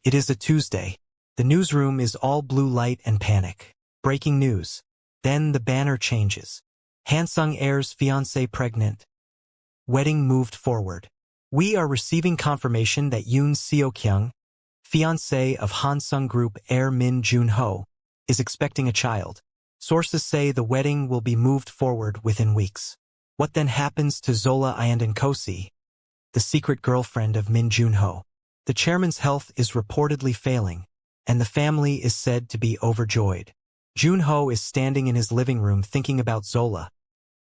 It is a Tuesday. The newsroom is all blue light and panic. Breaking news. Then the banner changes. Hansung heir's fiancée pregnant. Wedding moved forward. We are receiving confirmation that Yoon Seo-kyung, fiancé of Hansung Group heir Min Joon-ho, is expecting a child. Sources say the wedding will be moved forward within weeks. What then happens to Zola Kosi, the secret girlfriend of Min Joon-ho? The chairman's health is reportedly failing, and the family is said to be overjoyed. Joon-ho is standing in his living room thinking about Zola,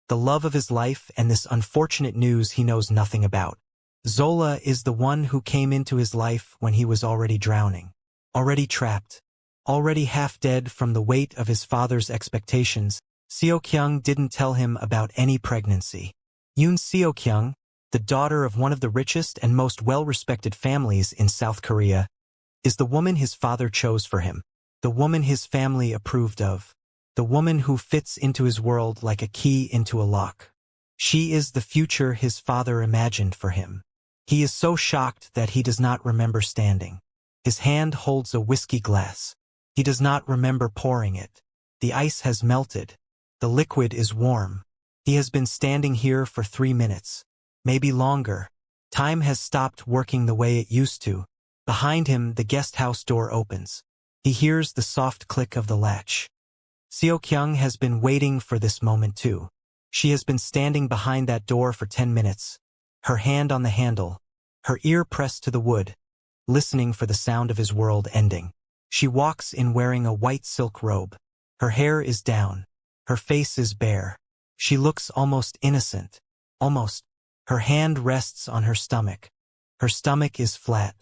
the love of his life, and this unfortunate news he knows nothing about. Zola is the one who came into his life when he was already drowning, already trapped, already half dead from the weight of his father's expectations. Seo-kyung didn't tell him about any pregnancy. Yoon Seo-kyung, the daughter of one of the richest and most well-respected families in South Korea, is the woman his father chose for him, the woman his family approved of, the woman who fits into his world like a key into a lock. She is the future his father imagined for him. He is so shocked that he does not remember standing. His hand holds a whiskey glass. He does not remember pouring it. The ice has melted. The liquid is warm. He has been standing here for 3 minutes, maybe longer. Time has stopped working the way it used to. Behind him, the guest house door opens. He hears the soft click of the latch. Seo-kyung has been waiting for this moment too. She has been standing behind that door for 10 minutes, her hand on the handle, her ear pressed to the wood, listening for the sound of his world ending. She walks in wearing a white silk robe. Her hair is down. Her face is bare. She looks almost innocent. Almost. Her hand rests on her stomach. Her stomach is flat.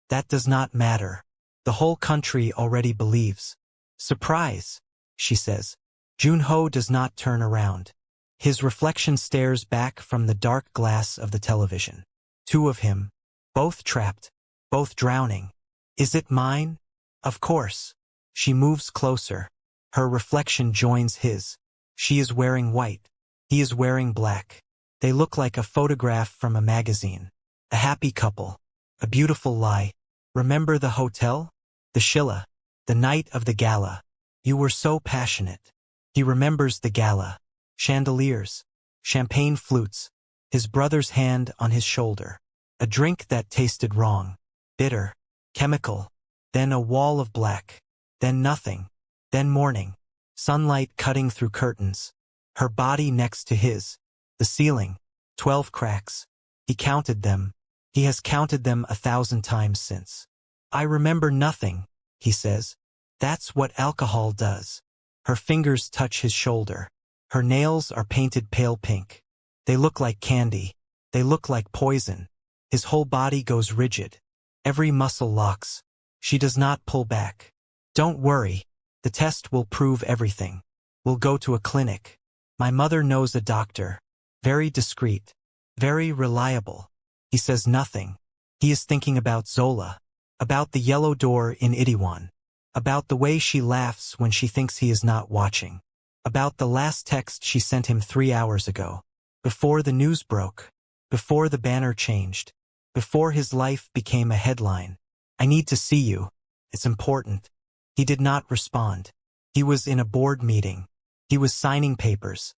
That does not matter. The whole country already believes. Surprise, she says. Joon-ho does not turn around. His reflection stares back from the dark glass of the television. 2 of him, both trapped, both drowning. Is it mine? Of course. She moves closer. Her reflection joins his. She is wearing white. He is wearing black. They look like a photograph from a magazine. A happy couple. A beautiful lie. Remember the hotel? The Shilla. The night of the gala. You were so passionate. He remembers the gala. Chandeliers. Champagne flutes. His brother's hand on his shoulder. A drink that tasted wrong. Bitter. Chemical. Then a wall of black. Then nothing. Then morning. Sunlight cutting through curtains. Her body next to his. The ceiling. 12 cracks. He counted them. He has counted them 1,000 times since. I remember nothing, he says. That's what alcohol does. Her fingers touch his shoulder. Her nails are painted pale pink. They look like candy. They look like poison. His whole body goes rigid. Every muscle locks. She does not pull back. Don't worry. The test will prove everything. We'll go to a clinic. My mother knows a doctor. Very discreet. Very reliable. He says nothing. He is thinking about Zola. About the yellow door in Itaewon. About the way she laughs when she thinks he is not watching. About the last text she sent him 3 hours ago. Before the news broke. Before the banner changed. Before his life became a headline. I need to see you. It's important. He did not respond. He was in a board meeting. He was signing papers.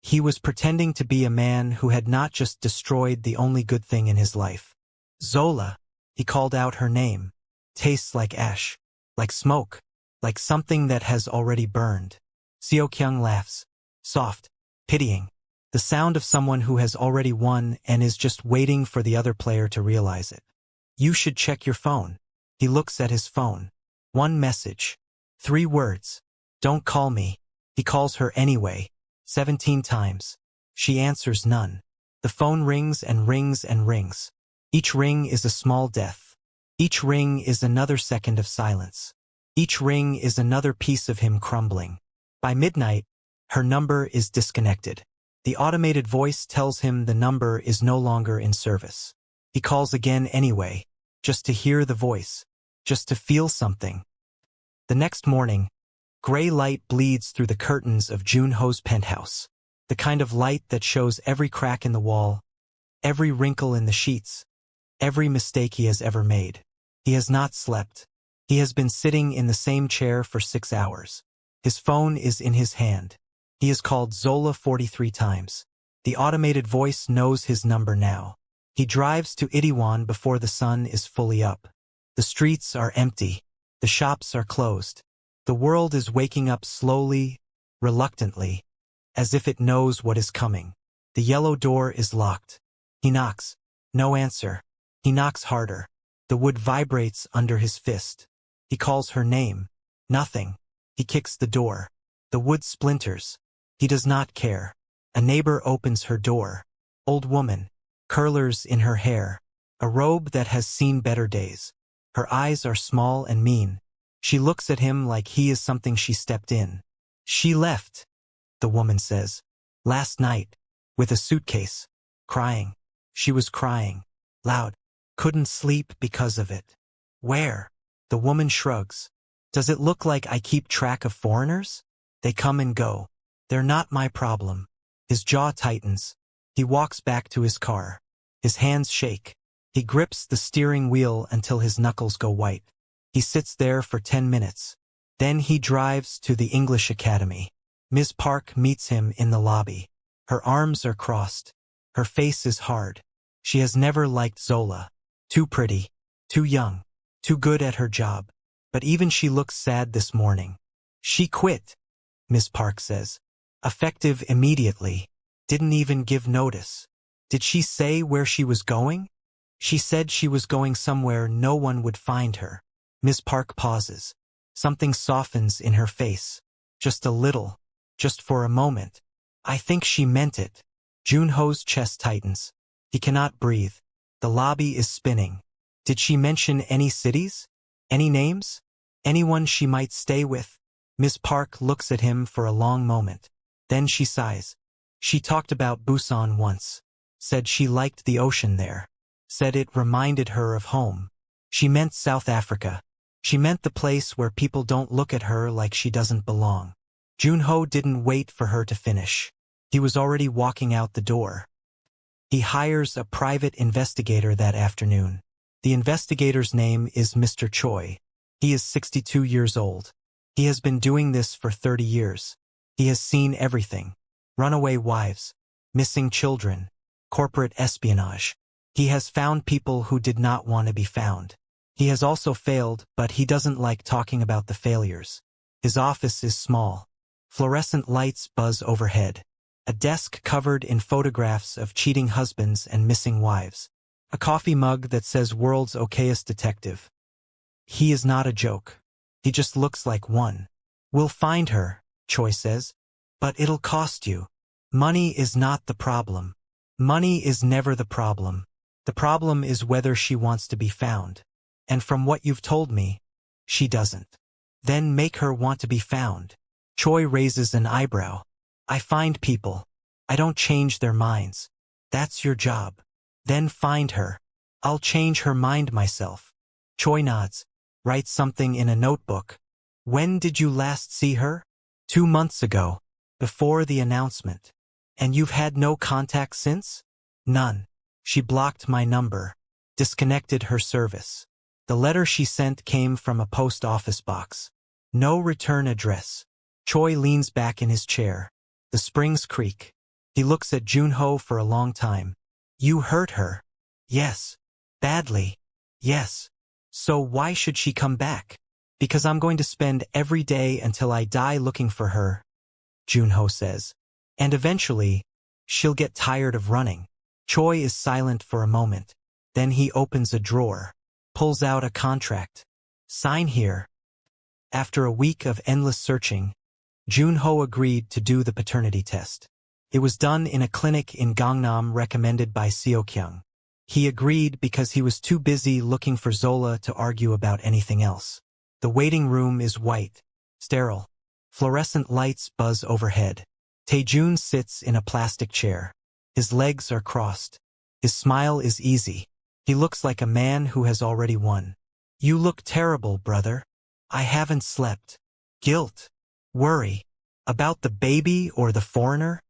He was pretending to be a man who had not just destroyed the only good thing in his life. Zola. He called out her name. Tastes like ash. Like smoke. Like something that has already burned. Seo-kyung laughs. Soft. Pitying. The sound of someone who has already won and is just waiting for the other player to realize it. You should check your phone. He looks at his phone. 1 message. 3 words. Don't call me. He calls her anyway. 17 times. She answers none. The phone rings and rings and rings. Each ring is a small death. Each ring is another second of silence. Each ring is another piece of him crumbling. By midnight, her number is disconnected. The automated voice tells him the number is no longer in service. He calls again anyway, just to hear the voice, just to feel something. The next morning, gray light bleeds through the curtains of Joon-ho's penthouse. The kind of light that shows every crack in the wall, every wrinkle in the sheets, every mistake he has ever made. He has not slept. He has been sitting in the same chair for 6 hours. His phone is in his hand. He has called Zola 43 times. The automated voice knows his number now. He drives to Itaewon before the sun is fully up. The streets are empty. The shops are closed. The world is waking up slowly, reluctantly, as if it knows what is coming. The yellow door is locked. He knocks. No answer. He knocks harder. The wood vibrates under his fist. He calls her name. Nothing. He kicks the door. The wood splinters. He does not care. A neighbor opens her door. Old woman. Curlers in her hair. A robe that has seen better days. Her eyes are small and mean. She looks at him like he is something she stepped in. She left, the woman says. Last night. With a suitcase. Crying. She was crying. Loud. Couldn't sleep because of it. Where? The woman shrugs. Does it look like I keep track of foreigners? They come and go. They're not my problem. His jaw tightens. He walks back to his car. His hands shake. He grips the steering wheel until his knuckles go white. He sits there for 10 minutes. Then he drives to the English Academy. Ms. Park meets him in the lobby. Her arms are crossed. Her face is hard. She has never liked Zola. Too pretty. Too young. Too good at her job. But even she looks sad this morning. She quit, Ms. Park says. Effective immediately. Didn't even give notice. Did she say where she was going? She said she was going somewhere no one would find her. Ms. Park pauses. Something softens in her face. Just a little. Just for a moment. I think she meant it. Joon-ho's chest tightens. He cannot breathe. The lobby is spinning. Did she mention any cities? Any names? Anyone she might stay with? Ms. Park looks at him for a long moment. Then she sighs. She talked about Busan once. Said she liked the ocean there. Said it reminded her of home. She meant South Africa. She meant the place where people don't look at her like she doesn't belong. Joon-ho didn't wait for her to finish. He was already walking out the door. He hires a private investigator that afternoon. The investigator's name is Mr. Choi. He is 62 years old. He has been doing this for 30 years. He has seen everything. Runaway wives, missing children, corporate espionage. He has found people who did not want to be found. He has also failed, but he doesn't like talking about the failures. His office is small. Fluorescent lights buzz overhead. A desk covered in photographs of cheating husbands and missing wives. A coffee mug that says World's Okayest Detective. He is not a joke. He just looks like one. We'll find her, Choi says. But it'll cost you. Money is not the problem. Money is never the problem. The problem is whether she wants to be found. And from what you've told me, she doesn't. Then make her want to be found. Choi raises an eyebrow. I find people. I don't change their minds. That's your job. Then find her. I'll change her mind myself. Choi nods. Writes something in a notebook. When did you last see her? 2 months ago. Before the announcement. And you've had no contact since? None. She blocked my number. Disconnected her service. The letter she sent came from a post office box. No return address. Choi leans back in his chair. The springs creak. He looks at Joon-ho for a long time. You hurt her. Yes. Badly. Yes. So why should she come back? Because I'm going to spend every day until I die looking for her, Joon-ho says. And eventually, she'll get tired of running. Choi is silent for a moment. Then he opens a drawer. Pulls out a contract. Sign here. After a week of endless searching, Joon-ho agreed to do the paternity test. It was done in a clinic in Gangnam recommended by Seo-kyung. He agreed because he was too busy looking for Zola to argue about anything else. The waiting room is white, sterile. Fluorescent lights buzz overhead. Taejun sits in a plastic chair. His legs are crossed. His smile is easy. He looks like a man who has already won. You look terrible, brother. I haven't slept. Guilt. Worry. About the baby or the foreigner?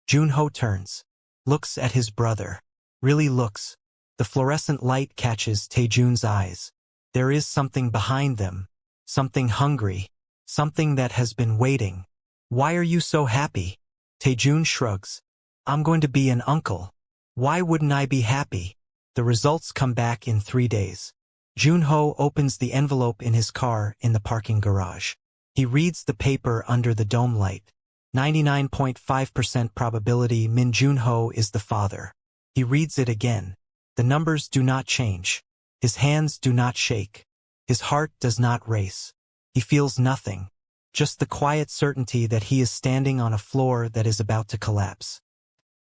Joon-ho turns. Looks at his brother. Really looks. The fluorescent light catches Taejun's eyes. There is something behind them, something hungry, something that has been waiting. Why are you so happy? Taejun shrugs. I'm going to be an uncle. Why wouldn't I be happy? The results come back in 3 days. Joon-ho opens the envelope in his car in the parking garage. He reads the paper under the dome light. 99.5% probability Min Joon-ho is the father. He reads it again. The numbers do not change. His hands do not shake. His heart does not race. He feels nothing. Just the quiet certainty that he is standing on a floor that is about to collapse.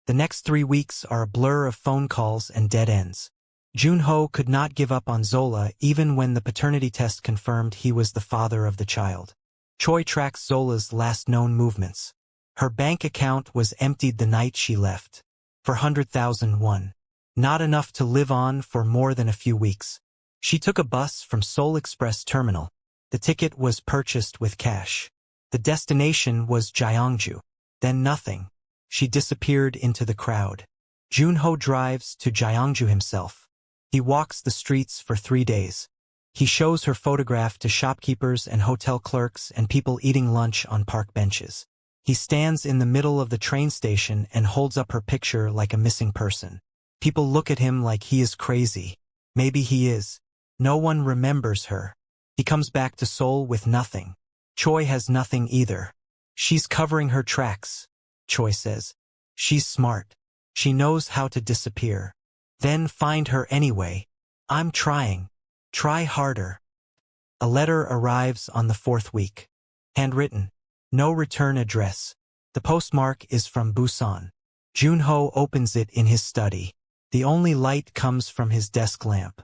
The next 3 weeks are a blur of phone calls and dead ends. Joon-ho could not give up on Zola even when the paternity test confirmed he was the father of the child. Choi tracks Zola's last known movements. Her bank account was emptied the night she left. 400,000 won. Not enough to live on for more than a few weeks. She took a bus from Seoul Express Terminal. The ticket was purchased with cash. The destination was Gyeongju. Then nothing. She disappeared into the crowd. Joon-ho drives to Gyeongju himself. He walks the streets for 3 days. He shows her photograph to shopkeepers and hotel clerks and people eating lunch on park benches. He stands in the middle of the train station and holds up her picture like a missing person. People look at him like he is crazy. Maybe he is. No one remembers her. He comes back to Seoul with nothing. Choi has nothing either. She's covering her tracks, Choi says. She's smart. She knows how to disappear. Then find her anyway. I'm trying. Try harder. A letter arrives on the 4th week. Handwritten. No return address. The postmark is from Busan. Joon-ho opens it in his study. The only light comes from his desk lamp.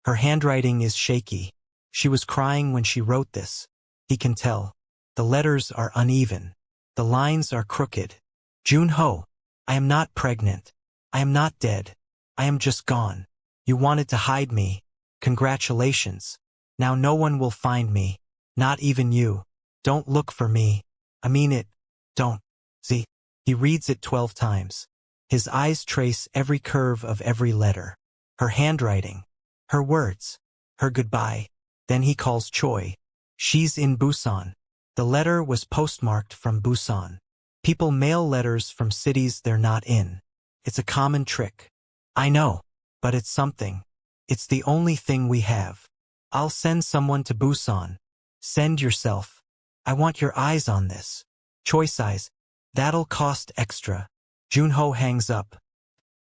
Her handwriting is shaky. She was crying when she wrote this. He can tell. The letters are uneven. The lines are crooked. Joon-ho, I am not pregnant. I am not dead. I am just gone. You wanted to hide me. Congratulations. Now no one will find me. Not even you. Don't look for me. I mean it. Don't. See? He reads it 12 times. His eyes trace every curve of every letter. Her handwriting. Her words. Her goodbye. Then he calls Choi. She's in Busan. The letter was postmarked from Busan. People mail letters from cities they're not in. It's a common trick. I know. But it's something. It's the only thing we have. I'll send someone to Busan. Send yourself. I want your eyes on this. Choi sighs. That'll cost extra. Joon-ho hangs up.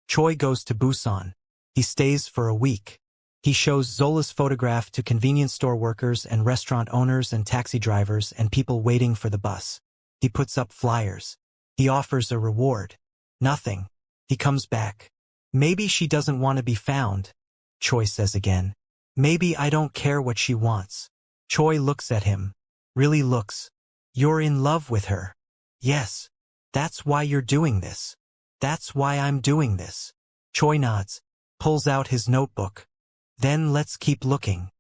Choi goes to Busan. He stays for a week. He shows Zola's photograph to convenience store workers and restaurant owners and taxi drivers and people waiting for the bus. He puts up flyers. He offers a reward. Nothing. He comes back. Maybe she doesn't want to be found, Choi says again. Maybe I don't care what she wants. Choi looks at him. Really looks. You're in love with her. Yes. That's why you're doing this. That's why I'm doing this. Choi nods. Pulls out his notebook. Then let's keep looking.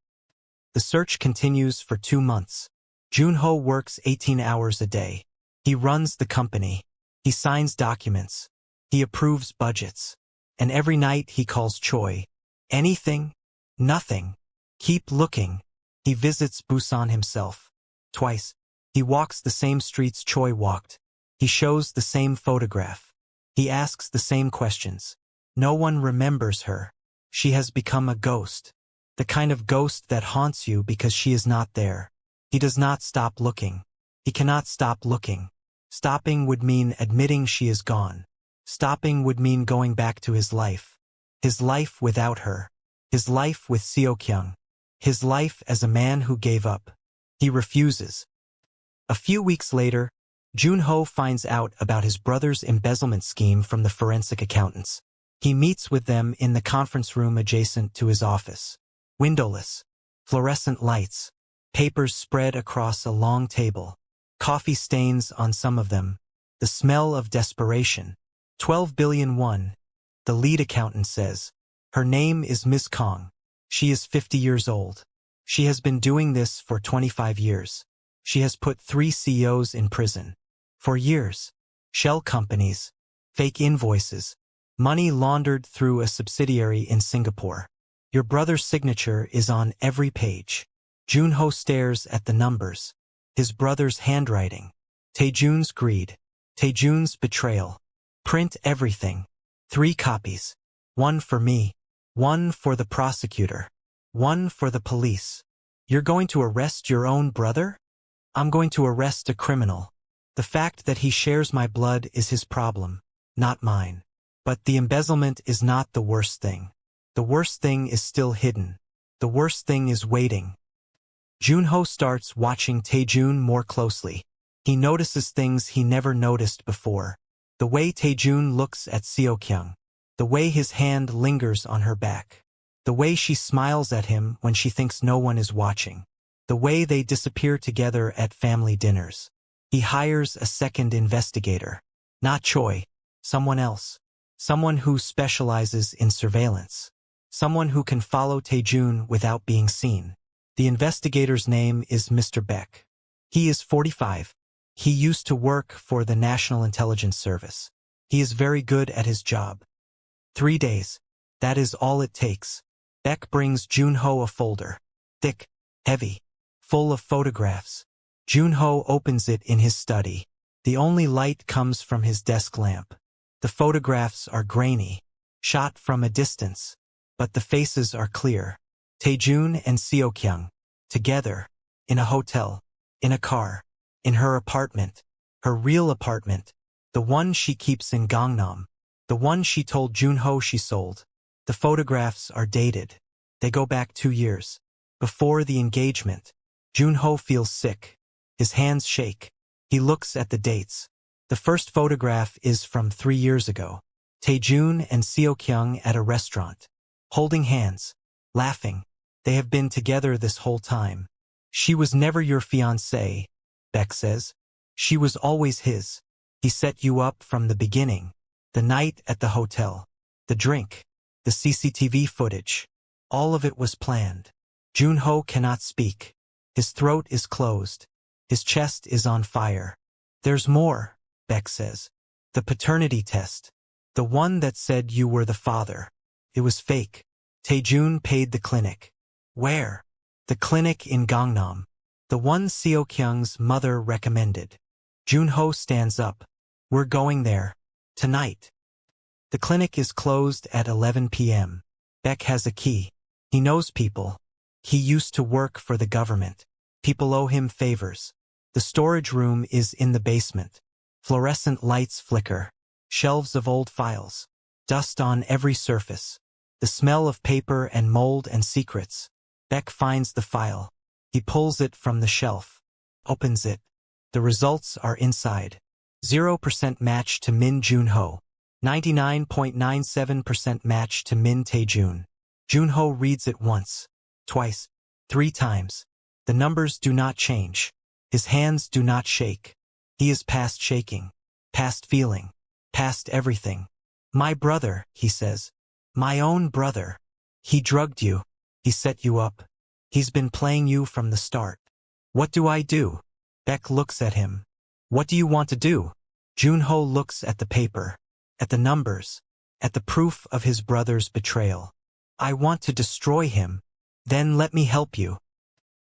The search continues for 2 months. Joon-ho works 18 hours a day. He runs the company. He signs documents. He approves budgets. And every night he calls Choi. Anything? Nothing. Keep looking. He visits Busan himself. Twice. He walks the same streets Choi walked. He shows the same photograph. He asks the same questions. No one remembers her. She has become a ghost. The kind of ghost that haunts you because she is not there. He does not stop looking. He cannot stop looking. Stopping would mean admitting she is gone. Stopping would mean going back to his life. His life without her. His life with Seo-kyung. His life as a man who gave up. He refuses. A few weeks later, Joon-ho finds out about his brother's embezzlement scheme from the forensic accountants. He meets with them in the conference room adjacent to his office. Windowless. Fluorescent lights. Papers spread across a long table. Coffee stains on some of them. The smell of desperation. 12 billion won. The lead accountant says. Her name is Ms. Kong. She is 50 years old. She has been doing this for 25 years. She has put 3 CEOs in prison. For years. Shell companies. Fake invoices. Money laundered through a subsidiary in Singapore. Your brother's signature is on every page. Joon-ho stares at the numbers. His brother's handwriting. Taejun's greed. Taejun's betrayal. Print everything. 3 copies. 1 for me. 1 for the prosecutor. 1 for the police. You're going to arrest your own brother? I'm going to arrest a criminal. The fact that he shares my blood is his problem, not mine. But the embezzlement is not the worst thing. The worst thing is still hidden. The worst thing is waiting. Joon-ho starts watching Taejun more closely. He notices things he never noticed before. The way Taejun looks at Seo-kyung. The way his hand lingers on her back. The way she smiles at him when she thinks no one is watching. The way they disappear together at family dinners. He hires a second investigator. Not Choi. Someone else. Someone who specializes in surveillance. Someone who can follow Taejun without being seen. The investigator's name is Mr. Beck. He is 45. He used to work for the National Intelligence Service. He is very good at his job. 3 days. That is all it takes. Beck brings Joon-ho a folder. Thick, heavy, full of photographs. Joon-ho opens it in his study. The only light comes from his desk lamp. The photographs are grainy, shot from a distance, but the faces are clear. Taejun and Seo-kyung, together, in a hotel, in a car, in her apartment, her real apartment, the one she keeps in Gangnam, the one she told Joon-ho she sold. The photographs are dated. They go back 2 years. Before the engagement, Joon-ho feels sick. His hands shake. He looks at the dates. The first photograph is from 3 years ago. Taejun and Seo-kyung at a restaurant, holding hands, laughing. They have been together this whole time. She was never your fiancée, Beck says. She was always his. He set you up from the beginning. The night at the hotel. The drink. The CCTV footage. All of it was planned. Joon-ho cannot speak. His throat is closed. His chest is on fire. There's more, Beck says. The paternity test. The one that said you were the father. It was fake. Taejun paid the clinic. Where? The clinic in Gangnam. The one Seo-kyung's mother recommended. Joon-ho stands up. We're going there. Tonight. The clinic is closed at 11 p.m. Beck has a key. He knows people. He used to work for the government. People owe him favors. The storage room is in the basement. Fluorescent lights flicker. Shelves of old files. Dust on every surface. The smell of paper and mold and secrets. Beck finds the file. He pulls it from the shelf. Opens it. The results are inside. 0% match to Min Joon-ho. 99.97% match to Min Taejun. Joon-ho reads it once, twice, 3 times. The numbers do not change. His hands do not shake. He is past shaking, past feeling, past everything. My brother, he says. My own brother. He drugged you. He set you up. He's been playing you from the start. What do I do? Beck looks at him. What do you want to do? Joon-ho looks at the paper, at the numbers, at the proof of his brother's betrayal. I want to destroy him. Then let me help you.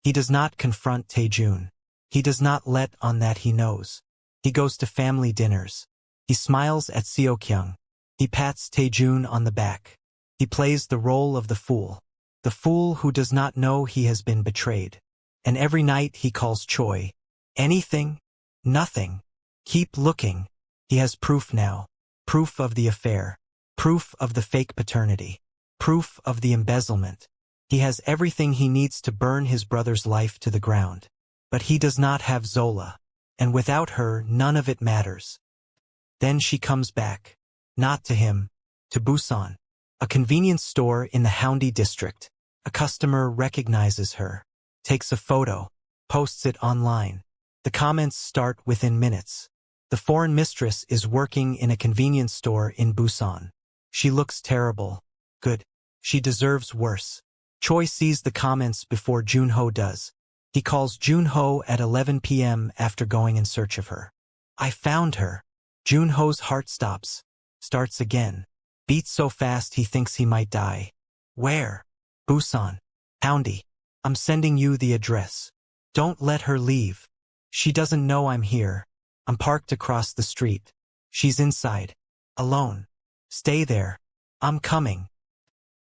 He does not confront Taejun. He does not let on that he knows. He goes to family dinners. He smiles at Seo-kyung. He pats Taejun on the back. He plays the role of the fool who does not know he has been betrayed. And every night he calls Choi. Anything? Nothing. Keep looking. He has proof now. Proof of the affair. Proof of the fake paternity. Proof of the embezzlement. He has everything he needs to burn his brother's life to the ground. But he does not have Zola. And without her, none of it matters. Then she comes back. Not to him. To Busan. A convenience store in the Haeundae district. A customer recognizes her. Takes a photo. Posts it online. The comments start within minutes. The foreign mistress is working in a convenience store in Busan. She looks terrible. Good. She deserves worse. Choi sees the comments before Joon-ho does. He calls Joon-ho at 11 p.m. after going in search of her. I found her. Joon-ho's heart stops. Starts again. Beats so fast he thinks he might die. Where? Busan. Houndy. I'm sending you the address. Don't let her leave. She doesn't know I'm here. I'm parked across the street. She's inside. Alone. Stay there. I'm coming.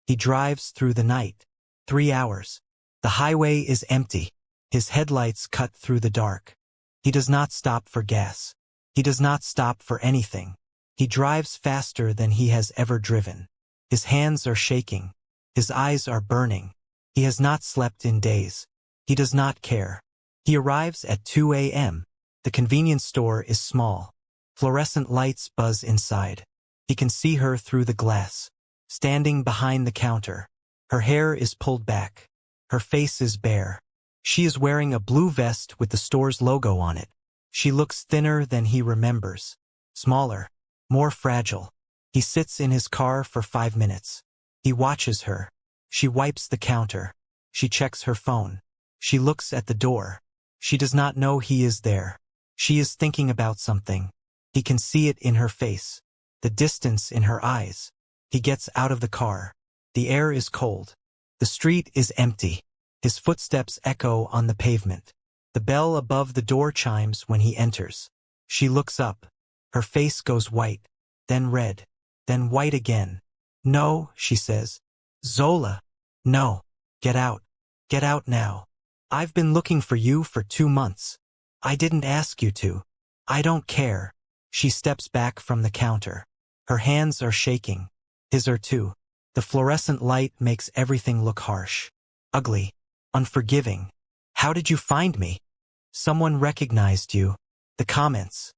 He drives through the night. 3 hours. The highway is empty. His headlights cut through the dark. He does not stop for gas. He does not stop for anything. He drives faster than he has ever driven. His hands are shaking. His eyes are burning. He has not slept in days. He does not care. He arrives at 2 a.m. The convenience store is small. Fluorescent lights buzz inside. He can see her through the glass, standing behind the counter. Her hair is pulled back. Her face is bare. She is wearing a blue vest with the store's logo on it. She looks thinner than he remembers. Smaller. More fragile. He sits in his car for 5 minutes. He watches her. She wipes the counter. She checks her phone. She looks at the door. She does not know he is there. She is thinking about something. He can see it in her face. The distance in her eyes. He gets out of the car. The air is cold. The street is empty. His footsteps echo on the pavement. The bell above the door chimes when he enters. She looks up. Her face goes white, then red, then white again. No, she says. Zola. No. Get out. Get out now. I've been looking for you for 2 months. I didn't ask you to. I don't care. She steps back from the counter. Her hands are shaking. His are too. The fluorescent light makes everything look harsh. Ugly. Unforgiving. How did you find me? Someone recognized you. The comments.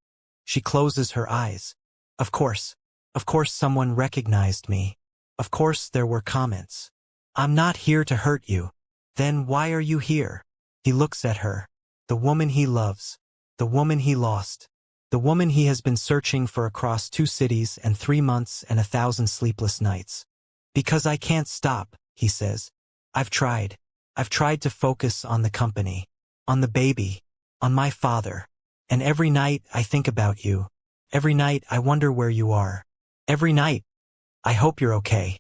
She closes her eyes. Of course. Of course someone recognized me. Of course there were comments. I'm not here to hurt you. Then why are you here? He looks at her. The woman he loves. The woman he lost. The woman he has been searching for across 2 cities and 3 months and 1,000 sleepless nights. Because I can't stop, he says. I've tried. I've tried to focus on the company. On the baby. On my father. And every night I think about you. Every night I wonder where you are. Every night. I hope you're okay.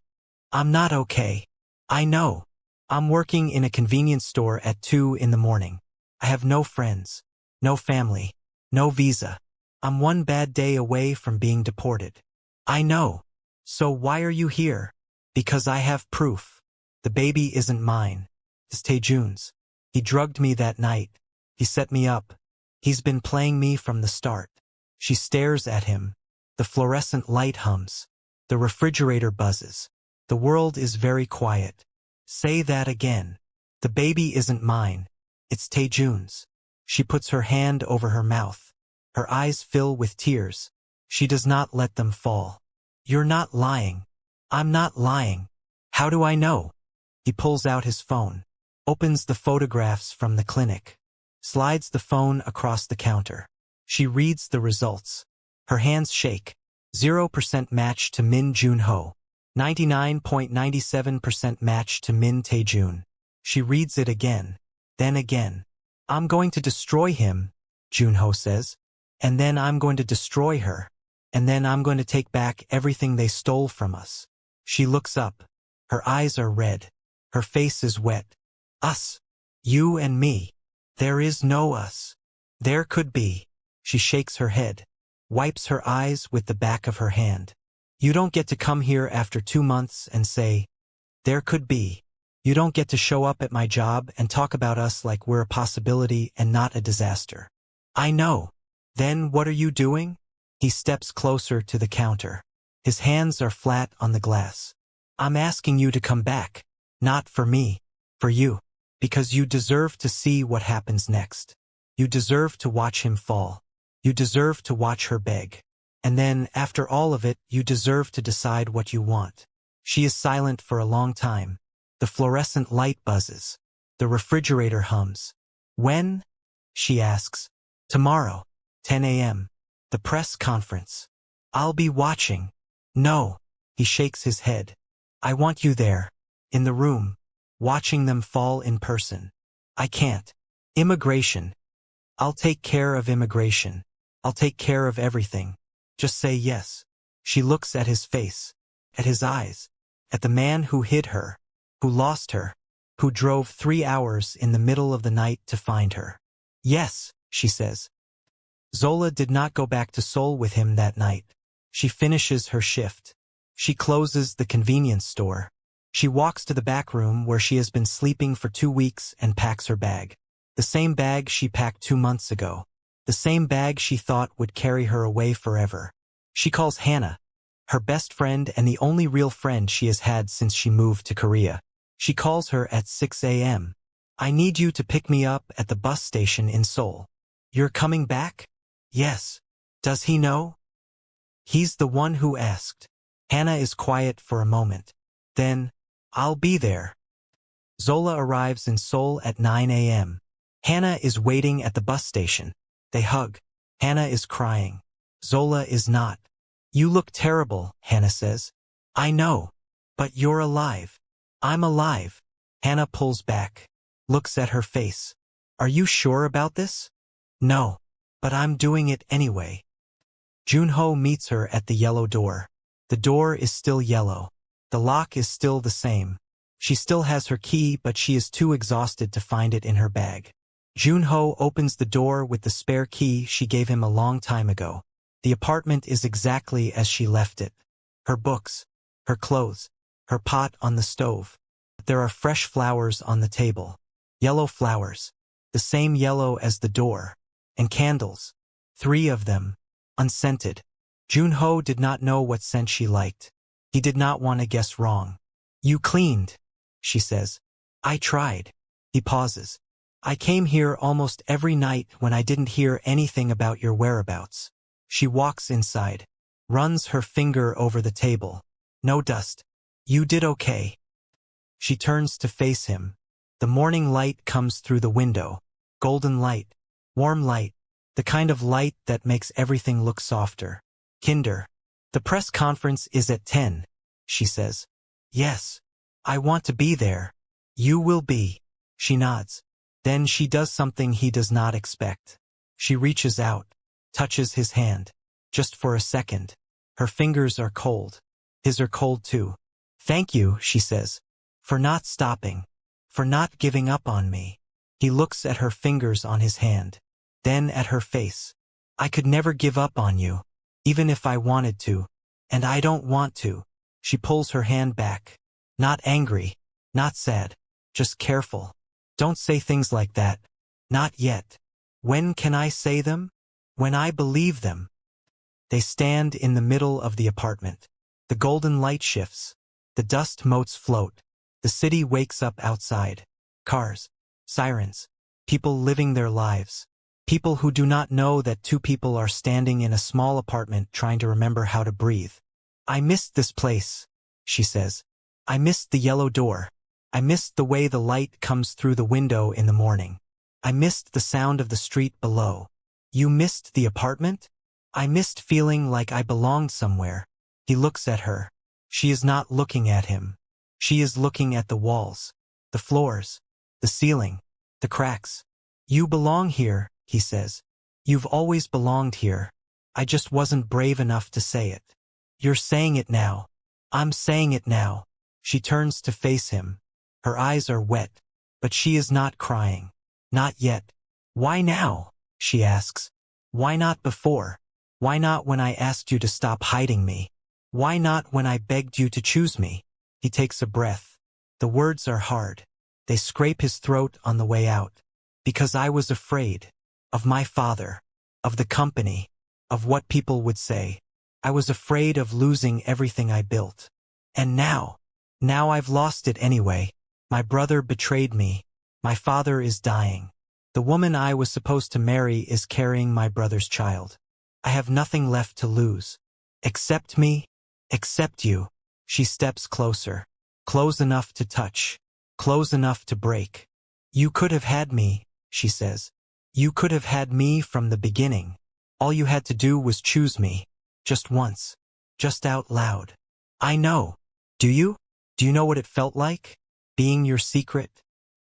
I'm not okay. I know. I'm working in a convenience store at 2 in the morning. I have no friends. No family. No visa. I'm 1 bad day away from being deported. I know. So why are you here? Because I have proof. The baby isn't mine. It's Taejun's. He drugged me that night. He set me up. He's been playing me from the start. She stares at him. The fluorescent light hums. The refrigerator buzzes. The world is very quiet. Say that again. The baby isn't mine. It's Taejun's. She puts her hand over her mouth. Her eyes fill with tears. She does not let them fall. You're not lying. I'm not lying. How do I know? He pulls out his phone. Opens the photographs from the clinic. Slides the phone across the counter. She reads the results. Her hands shake. 0% match to Min Joon-ho. 99.97% match to Min Taejun. She reads it again. Then again. I'm going to destroy him, Joon-ho says. And then I'm going to destroy her. And then I'm going to take back everything they stole from us. She looks up. Her eyes are red. Her face is wet. Us. You and me. There is no us. There could be. She shakes her head. Wipes her eyes with the back of her hand. You don't get to come here after 2 months and say, there could be. You don't get to show up at my job and talk about us like we're a possibility and not a disaster. I know. Then what are you doing? He steps closer to the counter. His hands are flat on the glass. I'm asking you to come back. Not for me. For you. Because you deserve to see what happens next. You deserve to watch him fall. You deserve to watch her beg. And then, after all of it, you deserve to decide what you want. She is silent for a long time. The fluorescent light buzzes. The refrigerator hums. When? She asks. Tomorrow. 10 a.m. The press conference. I'll be watching. No. He shakes his head. I want you there. In the room. Watching them fall in person. I can't. Immigration. I'll take care of immigration. I'll take care of everything. Just say yes. She looks at his face. At his eyes. At the man who hid her. Who lost her? Who drove 3 hours in the middle of the night to find her? Yes, she says. Zola did not go back to Seoul with him that night. She finishes her shift. She closes the convenience store. She walks to the back room where she has been sleeping for 2 weeks and packs her bag. The same bag she packed 2 months ago. The same bag she thought would carry her away forever. She calls Hannah, her best friend and the only real friend she has had since she moved to Korea. She calls her at 6 a.m. I need you to pick me up at the bus station in Seoul. You're coming back? Yes. Does he know? He's the one who asked. Hannah is quiet for a moment. Then, I'll be there. Zola arrives in Seoul at 9 a.m. Hannah is waiting at the bus station. They hug. Hannah is crying. Zola is not. You look terrible, Hannah says. I know. But you're alive. I'm alive. Hannah pulls back. Looks at her face. Are you sure about this? No. But I'm doing it anyway. Joon-ho meets her at the yellow door. The door is still yellow. The lock is still the same. She still has her key, but she is too exhausted to find it in her bag. Joon-ho opens the door with the spare key she gave him a long time ago. The apartment is exactly as she left it. Her books, her clothes, her pot on the stove. There are fresh flowers on the table. Yellow flowers, the same yellow as the door. And candles, 3 of them, unscented. Joon-ho did not know what scent she liked. He did not want to guess wrong. You cleaned, she says. I tried. He pauses. I came here almost every night when I didn't hear anything about your whereabouts. She walks inside, runs her finger over the table. No dust. You did okay. She turns to face him. The morning light comes through the window. Golden light. Warm light. The kind of light that makes everything look softer. Kinder. The press conference is at 10, she says. Yes. I want to be there. You will be. She nods. Then she does something he does not expect. She reaches out, touches his hand. Just for a second. Her fingers are cold. His are cold too. Thank you, she says. For not stopping. For not giving up on me. He looks at her fingers on his hand. Then at her face. I could never give up on you. Even if I wanted to. And I don't want to. She pulls her hand back. Not angry. Not sad. Just careful. Don't say things like that. Not yet. When can I say them? When I believe them. They stand in the middle of the apartment. The golden light shifts. The dust motes float. The city wakes up outside. Cars. Sirens. People living their lives. People who do not know that 2 people are standing in a small apartment trying to remember how to breathe. I missed this place, she says. I missed the yellow door. I missed the way the light comes through the window in the morning. I missed the sound of the street below. You missed the apartment? I missed feeling like I belonged somewhere. He looks at her. She is not looking at him. She is looking at the walls, the floors, the ceiling, the cracks. You belong here, he says. You've always belonged here. I just wasn't brave enough to say it. You're saying it now. I'm saying it now. She turns to face him. Her eyes are wet, but she is not crying. Not yet. Why now? She asks. Why not before? Why not when I asked you to stop hiding me? Why not when I begged you to choose me? He takes a breath. The words are hard. They scrape his throat on the way out. Because I was afraid. Of my father. Of the company. Of what people would say. I was afraid of losing everything I built. And now I've lost it anyway. My brother betrayed me. My father is dying. The woman I was supposed to marry is carrying my brother's child. I have nothing left to lose. Except me, except you. She steps closer. Close enough to touch. Close enough to break. You could have had me, she says. You could have had me from the beginning. All you had to do was choose me. Just once. Just out loud. I know. Do you? Do you know what it felt like? Being your secret?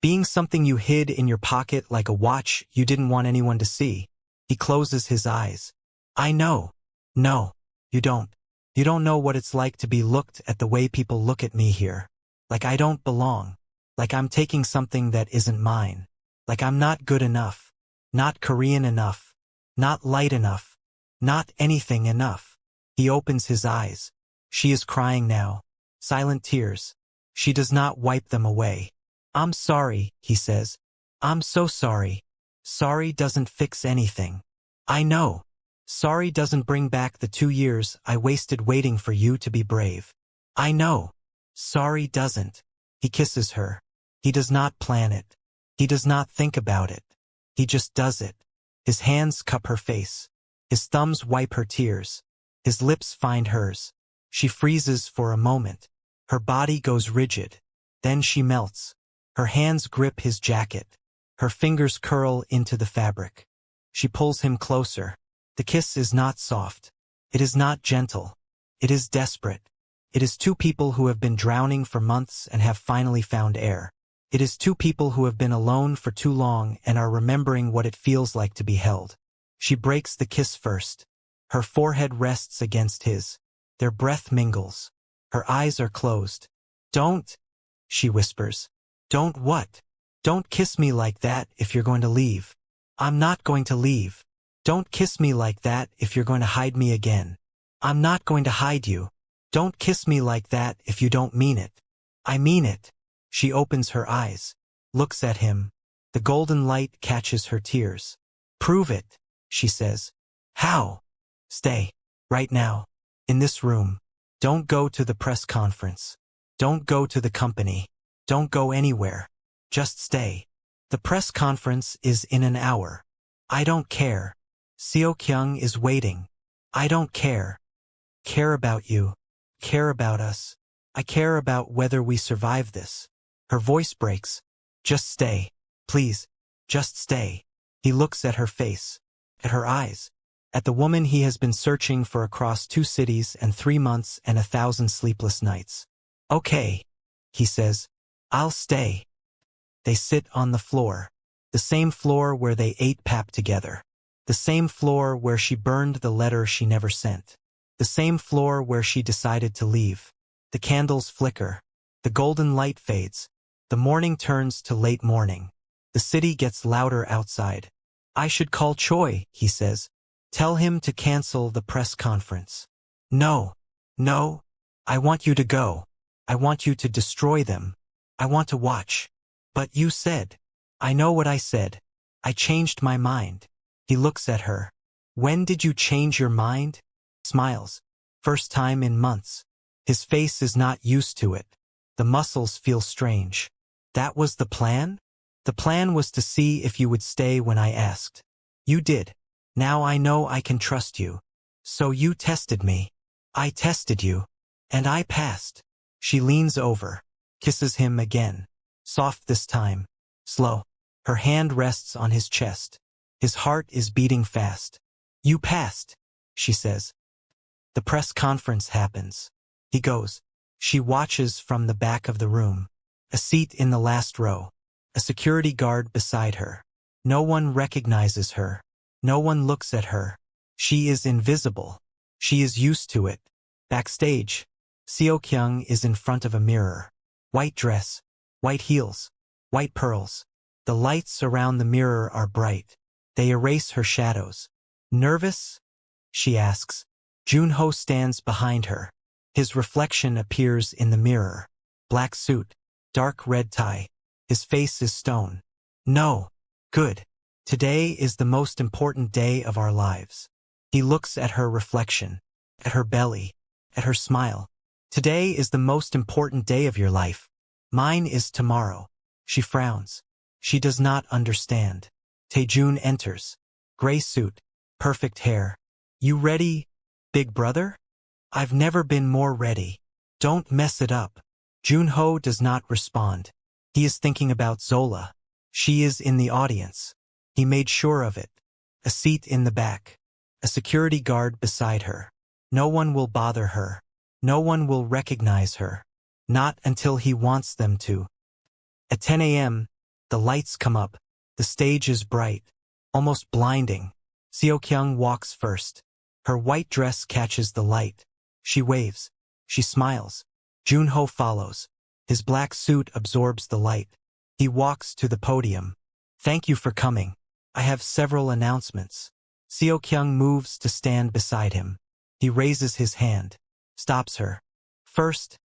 Being something you hid in your pocket like a watch you didn't want anyone to see. He closes his eyes. I know. No, you don't. You don't know what it's like to be looked at the way people look at me here. Like I don't belong. Like I'm taking something that isn't mine. Like I'm not good enough. Not Korean enough. Not light enough. Not anything enough. He opens his eyes. She is crying now. Silent tears. She does not wipe them away. I'm sorry, he says. I'm so sorry. Sorry doesn't fix anything. I know. Sorry doesn't bring back the 2 years I wasted waiting for you to be brave. I know. Sorry doesn't. He kisses her. He does not plan it. He does not think about it. He just does it. His hands cup her face. His thumbs wipe her tears. His lips find hers. She freezes for a moment. Her body goes rigid. Then she melts. Her hands grip his jacket. Her fingers curl into the fabric. She pulls him closer. The kiss is not soft. It is not gentle. It is desperate. It is two people who have been drowning for months and have finally found air. It is two people who have been alone for too long and are remembering what it feels like to be held. She breaks the kiss first. Her forehead rests against his. Their breath mingles. Her eyes are closed. Don't, she whispers. Don't what? Don't kiss me like that if you're going to leave. I'm not going to leave. Don't kiss me like that if you're going to hide me again. I'm not going to hide you. Don't kiss me like that if you don't mean it. I mean it. She opens her eyes, looks at him. The golden light catches her tears. Prove it, she says. How? Stay. Right now. In this room. Don't go to the press conference. Don't go to the company. Don't go anywhere. Just stay. The press conference is in an hour. I don't care. Seo-kyung is waiting. I don't care. Care about you. Care about us. I care about whether we survive this. Her voice breaks. Just stay. Please. Just stay. He looks at her face. At her eyes. At the woman he has been searching for across 2 cities and 3 months and 1,000 sleepless nights. Okay. He says. I'll stay. They sit on the floor. The same floor where they ate pap together. The same floor where she burned the letter she never sent. The same floor where she decided to leave. The candles flicker. The golden light fades. The morning turns to late morning. The city gets louder outside. I should call Choi, he says. Tell him to cancel the press conference. No. No. I want you to go. I want you to destroy them. I want to watch. But you said. I know what I said. I changed my mind. He looks at her. When did you change your mind? Smiles. First time in months. His face is not used to it. The muscles feel strange. That was the plan? The plan was to see if you would stay when I asked. You did. Now I know I can trust you. So you tested me. I tested you. And I passed. She leans over. Kisses him again. Soft this time. Slow. Her hand rests on his chest. His heart is beating fast. You passed, she says. The press conference happens. He goes. She watches from the back of the room. A seat in the last row. A security guard beside her. No one recognizes her. No one looks at her. She is invisible. She is used to it. Backstage, Seo-kyung is in front of a mirror. White dress. White heels. White pearls. The lights around the mirror are bright. They erase her shadows. Nervous? She asks. Joon-ho stands behind her. His reflection appears in the mirror. Black suit. Dark red tie. His face is stone. No. Good. Today is the most important day of our lives. He looks at her reflection. At her belly. At her smile. Today is the most important day of your life. Mine is tomorrow. She frowns. She does not understand. Taejun enters. Gray suit. Perfect hair. You ready, big brother? I've never been more ready. Don't mess it up. Joon-ho does not respond. He is thinking about Zola. She is in the audience. He made sure of it. A seat in the back. A security guard beside her. No one will bother her. No one will recognize her. Not until he wants them to. At 10 a.m., the lights come up. The stage is bright. Almost blinding. Seo-kyung walks first. Her white dress catches the light. She waves. She smiles. Joon-ho follows. His black suit absorbs the light. He walks to the podium. Thank you for coming. I have several announcements. Seo-kyung moves to stand beside him. He raises his hand. Stops her. First,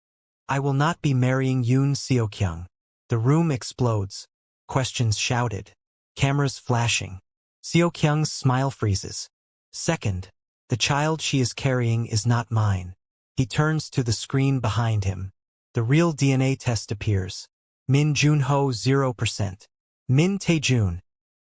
I will not be marrying Yoon Seo-kyung. The room explodes. Questions shouted. Cameras flashing. Seo-kyung's smile freezes. Second, the child she is carrying is not mine. He turns to the screen behind him. The real DNA test appears. Min Joon-ho 0%. Min Tae-joon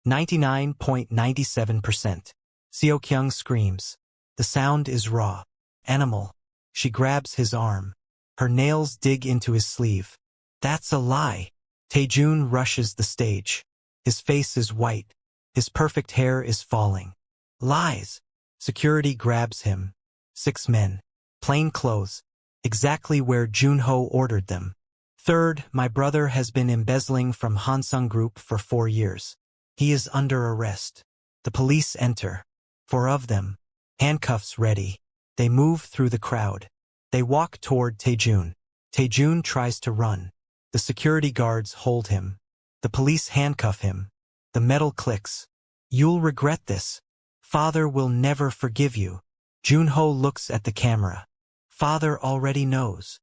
99.97%. Seo-kyung screams. The sound is raw. Animal. She grabs his arm. Her nails dig into his sleeve. That's a lie. Tae-joon rushes the stage. His face is white. His perfect hair is falling. Lies. Security grabs him. 6 men. Plain clothes. Exactly where Joon-ho ordered them. Third, my brother has been embezzling from Hansung Group for 4 years. He is under arrest. The police enter. 4 of them. Handcuffs ready. They move through the crowd. They walk toward Tae-joon. Tae-joon tries to run. The security guards hold him. The police handcuff him. The metal clicks. You'll regret this. Father will never forgive you. Joon-ho looks at the camera. Father already knows.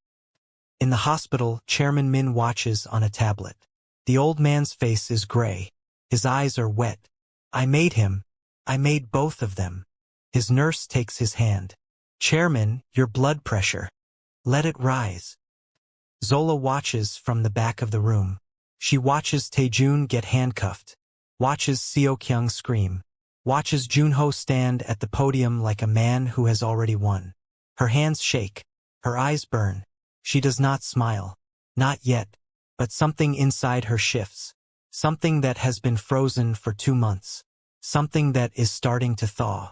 In the hospital, Chairman Min watches on a tablet. The old man's face is gray. His eyes are wet. I made him. I made both of them. His nurse takes his hand. Chairman, your blood pressure. Let it rise. Zola watches from the back of the room. She watches Tae-joon get handcuffed. Watches Seo-kyung scream. Watches Joon-ho stand at the podium like a man who has already won. Her hands shake. Her eyes burn. She does not smile. Not yet. But something inside her shifts. Something that has been frozen for 2 months. Something that is starting to thaw.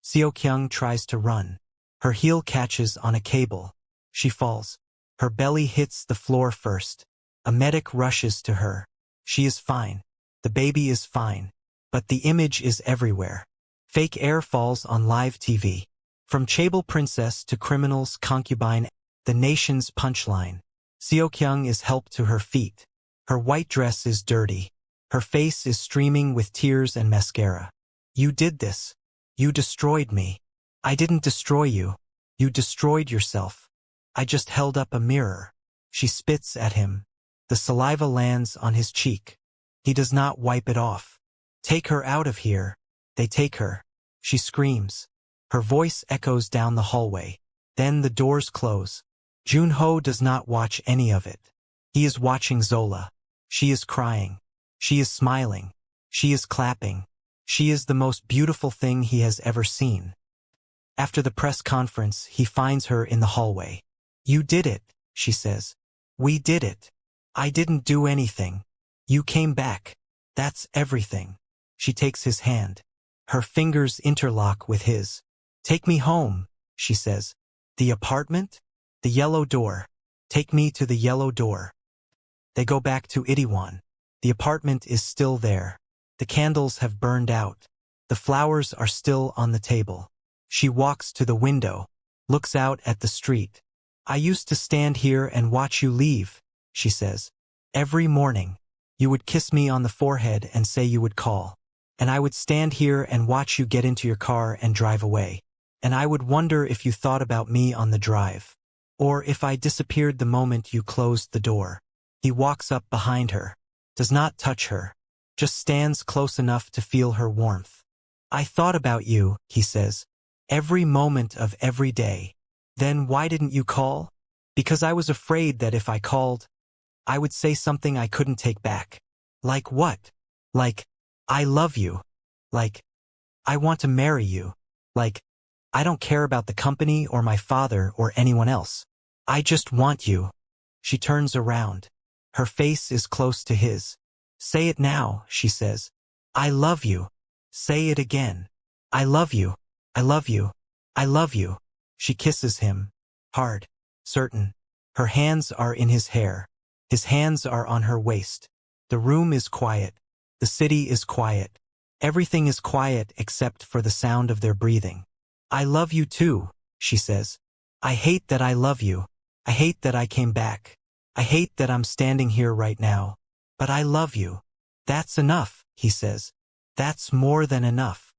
Seo-kyung tries to run. Her heel catches on a cable. She falls. Her belly hits the floor first. A medic rushes to her. She is fine. The baby is fine. But the image is everywhere. Fake heir falls on live TV. From Chaebol princess to criminal's concubine, the nation's punchline. Seo-kyung is helped to her feet. Her white dress is dirty. Her face is streaming with tears and mascara. You did this. You destroyed me. I didn't destroy you. You destroyed yourself. I just held up a mirror. She spits at him. The saliva lands on his cheek. He does not wipe it off. Take her out of here. They take her. She screams. Her voice echoes down the hallway. Then the doors close. Joon-ho does not watch any of it. He is watching Zola. She is crying. She is smiling. She is clapping. She is the most beautiful thing he has ever seen. After the press conference, he finds her in the hallway. You did it, she says. We did it. I didn't do anything. You came back. That's everything. She takes his hand. Her fingers interlock with his. Take me home, she says. The apartment? The yellow door. Take me to the yellow door. They go back to Itaewon. The apartment is still there. The candles have burned out. The flowers are still on the table. She walks to the window, looks out at the street. I used to stand here and watch you leave, she says. Every morning. You would kiss me on the forehead and say you would call. And I would stand here and watch you get into your car and drive away. And I would wonder if you thought about me on the drive. Or if I disappeared the moment you closed the door. He walks up behind her. Does not touch her. Just stands close enough to feel her warmth. I thought about you, he says. Every moment of every day. Then why didn't you call? Because I was afraid that if I called, I would say something I couldn't take back. Like what? Like, I love you. Like, I want to marry you. Like, I don't care about the company or my father or anyone else. I just want you. She turns around. Her face is close to his. Say it now, she says. I love you. Say it again. I love you. I love you. I love you. She kisses him. Hard. Certain. Her hands are in his hair. His hands are on her waist. The room is quiet. The city is quiet. Everything is quiet except for the sound of their breathing. I love you too, she says. I hate that I love you. I hate that I came back. I hate that I'm standing here right now, but I love you. That's enough, he says. That's more than enough.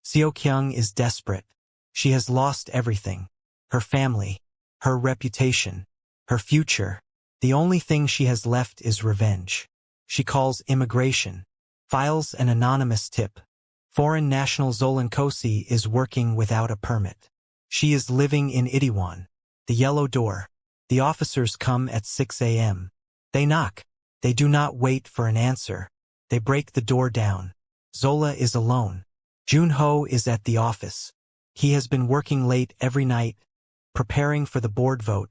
Seo-kyung is desperate. She has lost everything. Her family, her reputation, her future. The only thing she has left is revenge. She calls immigration, files an anonymous tip. Foreign national Zola is working without a permit. She is living in Itaewon. The yellow door. The officers come at 6 a.m. They knock. They do not wait for an answer. They break the door down. Zola is alone. Joon-ho is at the office. He has been working late every night, preparing for the board vote,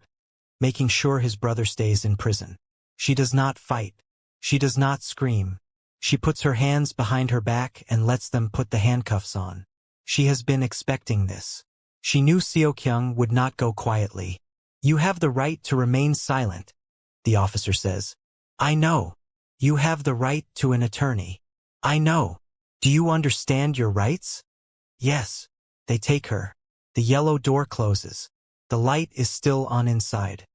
making sure his brother stays in prison. She does not fight. She does not scream. She puts her hands behind her back and lets them put the handcuffs on. She has been expecting this. She knew Seo-kyung would not go quietly. You have the right to remain silent, the officer says. I know. You have the right to an attorney. I know. Do you understand your rights? Yes. They take her. The yellow door closes. The light is still on inside.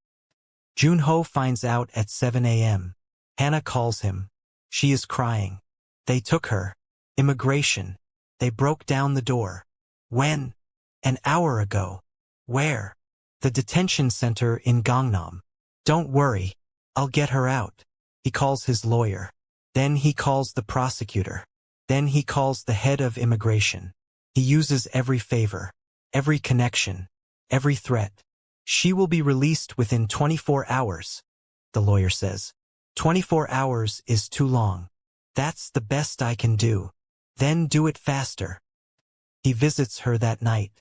Joon-ho finds out at 7 a.m. Hannah calls him. She is crying. They took her. Immigration. They broke down the door. When? An hour ago. Where? The detention center in Gangnam. Don't worry. I'll get her out. He calls his lawyer. Then he calls the prosecutor. Then he calls the head of immigration. He uses every favor, every connection, every threat. She will be released within 24 hours, the lawyer says. 24 hours is too long. That's the best I can do. Then do it faster. He visits her that night.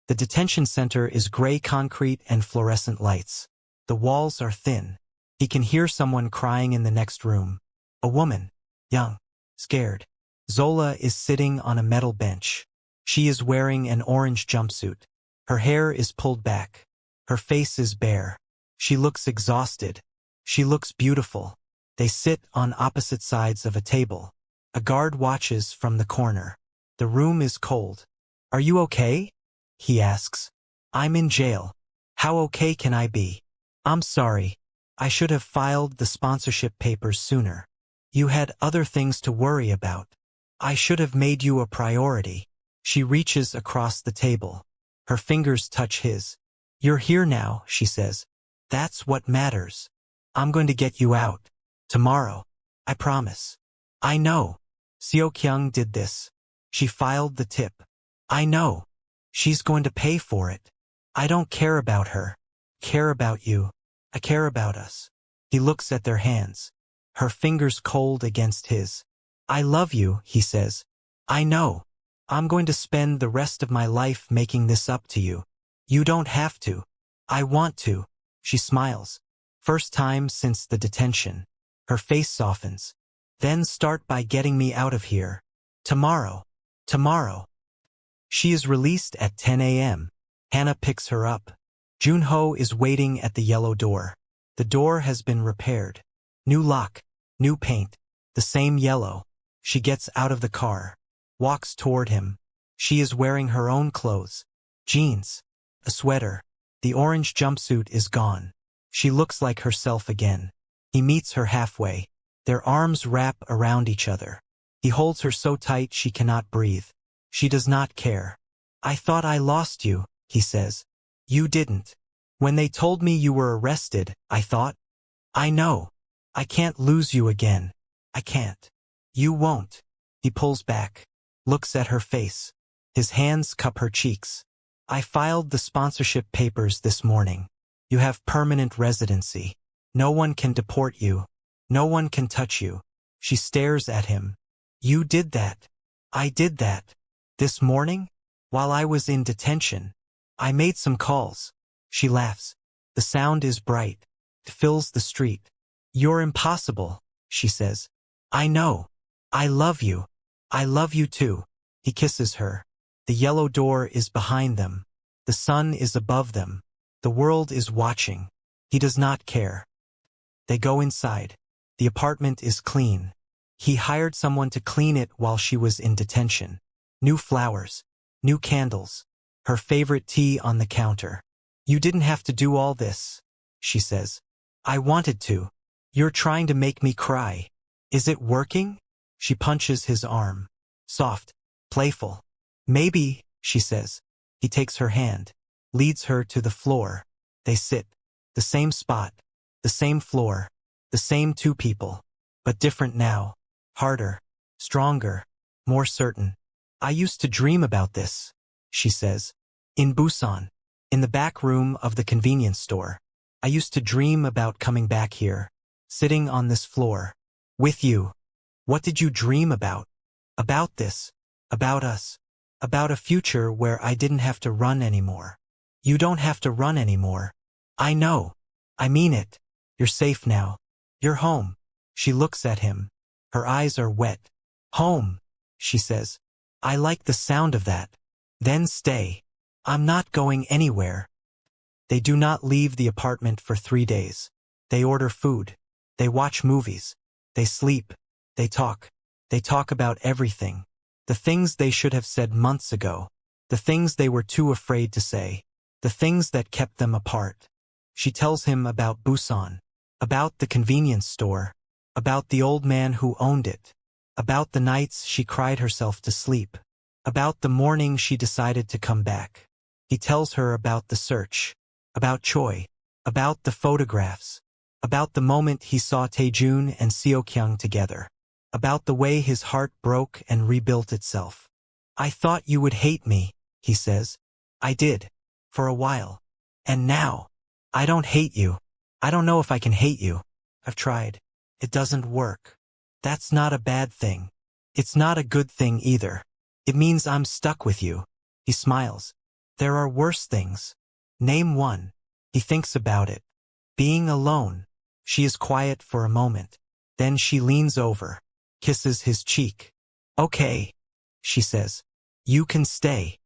The detention center is gray concrete and fluorescent lights. The walls are thin. He can hear someone crying in the next room. A woman, young, scared. Zola is sitting on a metal bench. She is wearing an orange jumpsuit. Her hair is pulled back. Her face is bare. She looks exhausted. She looks beautiful. They sit on opposite sides of a table. A guard watches from the corner. The room is cold. Are you okay? He asks. I'm in jail. How okay can I be? I'm sorry. I should have filed the sponsorship papers sooner. You had other things to worry about. I should have made you a priority. She reaches across the table. Her fingers touch his. You're here now, she says. That's what matters. I'm going to get you out. Tomorrow. I promise. I know. Seo-kyung did this. She filed the tip. I know. She's going to pay for it. I don't care about her. Care about you. I care about us. He looks at their hands. Her fingers cold against his. I love you, he says. I know. I'm going to spend the rest of my life making this up to you. You don't have to. I want to. She smiles. First time since the detention. Her face softens. Then start by getting me out of here. Tomorrow. Tomorrow. She is released at 10 a.m. Hannah picks her up. Joon-ho is waiting at the yellow door. The door has been repaired. New lock. New paint. The same yellow. She gets out of the car. Walks toward him. She is wearing her own clothes. Jeans. A sweater. The orange jumpsuit is gone. She looks like herself again. He meets her halfway. Their arms wrap around each other. He holds her so tight she cannot breathe. She does not care. I thought I lost you, he says. You didn't. When they told me you were arrested, I thought. I know. I can't lose you again. I can't. You won't. He pulls back. Looks at her face. His hands cup her cheeks. I filed the sponsorship papers this morning. You have permanent residency. No one can deport you. No one can touch you. She stares at him. You did that. I did that. This morning? While I was in detention. I made some calls. She laughs. The sound is bright. It fills the street. You're impossible, she says. I know. I love you. I love you too. He kisses her. The yellow door is behind them. The sun is above them. The world is watching. He does not care. They go inside. The apartment is clean. He hired someone to clean it while she was in detention. New flowers. New candles. Her favorite tea on the counter. You didn't have to do all this, she says. I wanted to. You're trying to make me cry. Is it working? She punches his arm. Soft. Playful. Maybe, she says. He takes her hand. Leads her to the floor. They sit. The same spot. The same floor. The same two people. But different now. Harder. Stronger. More certain. I used to dream about this, she says. In Busan. In the back room of the convenience store. I used to dream about coming back here. Sitting on this floor. With you. What did you dream about? About this. About us. About a future where I didn't have to run anymore. You don't have to run anymore. I know. I mean it. You're safe now. You're home. She looks at him. Her eyes are wet. Home, she says. I like the sound of that. Then stay. I'm not going anywhere. They do not leave the apartment for 3 days. They order food. They watch movies. They sleep. They talk. They talk about everything. The things they should have said months ago. The things they were too afraid to say. The things that kept them apart. She tells him about Busan. About the convenience store. About the old man who owned it. About the nights she cried herself to sleep. About the morning she decided to come back. He tells her about the search. About Choi. About the photographs. About the moment he saw Taejun and Seo-kyung together. About the way his heart broke and rebuilt itself. I thought you would hate me, he says. I did. For a while. And now. I don't hate you. I don't know if I can hate you. I've tried. It doesn't work. That's not a bad thing. It's not a good thing either. It means I'm stuck with you. He smiles. There are worse things. Name one. He thinks about it. Being alone. She is quiet for a moment. Then she leans over. Kisses his cheek. Okay, she says. You can stay.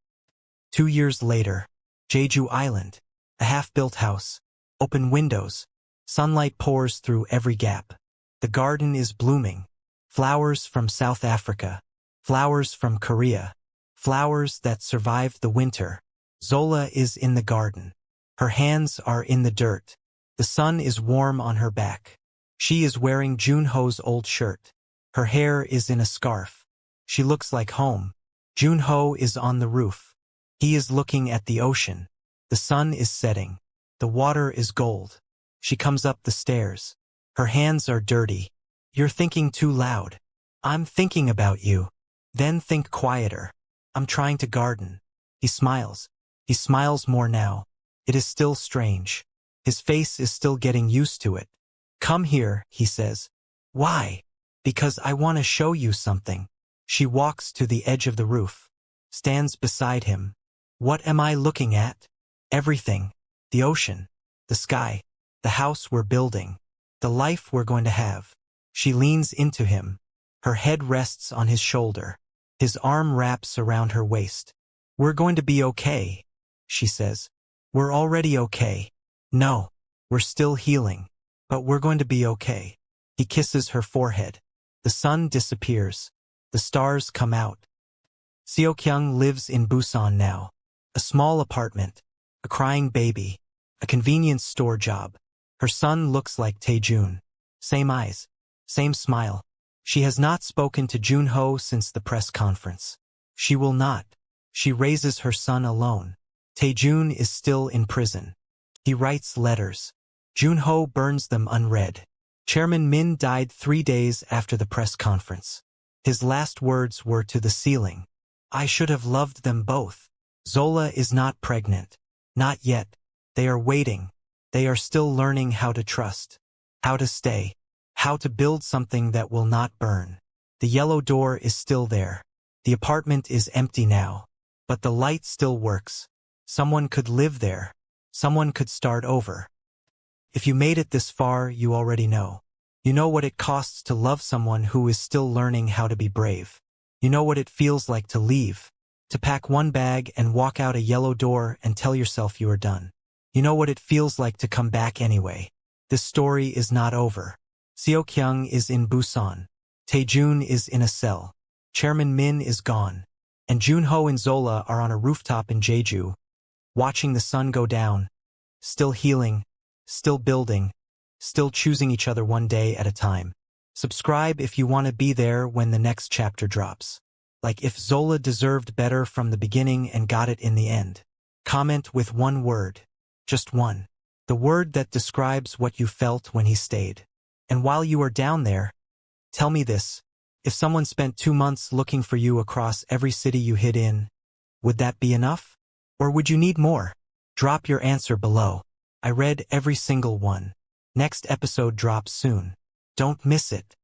2 years later. Jeju Island. A half-built house. Open windows. Sunlight pours through every gap. The garden is blooming. Flowers from South Africa. Flowers from Korea. Flowers that survived the winter. Zola is in the garden. Her hands are in the dirt. The sun is warm on her back. She is wearing Joon-ho's old shirt. Her hair is in a scarf. She looks like home. Joon-ho is on the roof. He is looking at the ocean. The sun is setting. The water is gold. She comes up the stairs. Her hands are dirty. You're thinking too loud. I'm thinking about you. Then think quieter. I'm trying to garden. He smiles. He smiles more now. It is still strange. His face is still getting used to it. Come here, he says. Why? Because I want to show you something. She walks to the edge of the roof. Stands beside him. What am I looking at? Everything. The ocean. The sky. The house we're building. The life we're going to have. She leans into him. Her head rests on his shoulder. His arm wraps around her waist. We're going to be okay, she says. We're already okay. No, we're still healing. But we're going to be okay. He kisses her forehead. The sun disappears. The stars come out. Seo-kyung lives in Busan now. A small apartment. A crying baby. A convenience store job. Her son looks like Taejun. Same eyes. Same smile. She has not spoken to Joon-ho since the press conference. She will not. She raises her son alone. Taejun is still in prison. He writes letters. Joon-ho burns them unread. Chairman Min died 3 days after the press conference. His last words were to the ceiling. I should have loved them both. Zola is not pregnant. Not yet. They are waiting. They are still learning how to trust. How to stay. How to build something that will not burn. The yellow door is still there. The apartment is empty now. But the light still works. Someone could live there. Someone could start over. If you made it this far, you already know. You know what it costs to love someone who is still learning how to be brave. You know what it feels like to leave. To pack one bag and walk out a yellow door and tell yourself you are done. You know what it feels like to come back anyway. This story is not over. Seo-kyung is in Busan. Taejun is in a cell. Chairman Min is gone. And Joon-ho and Zola are on a rooftop in Jeju, watching the sun go down, still healing, still building, still choosing each other one day at a time. Subscribe if you want to be there when the next chapter drops. Like if Zola deserved better from the beginning and got it in the end. Comment with one word. Just one. The word that describes what you felt when he stayed. And while you are down there, tell me this. If someone spent 2 months looking for you across every city you hid in, would that be enough? Or would you need more? Drop your answer below. I read every single one. Next episode drops soon. Don't miss it.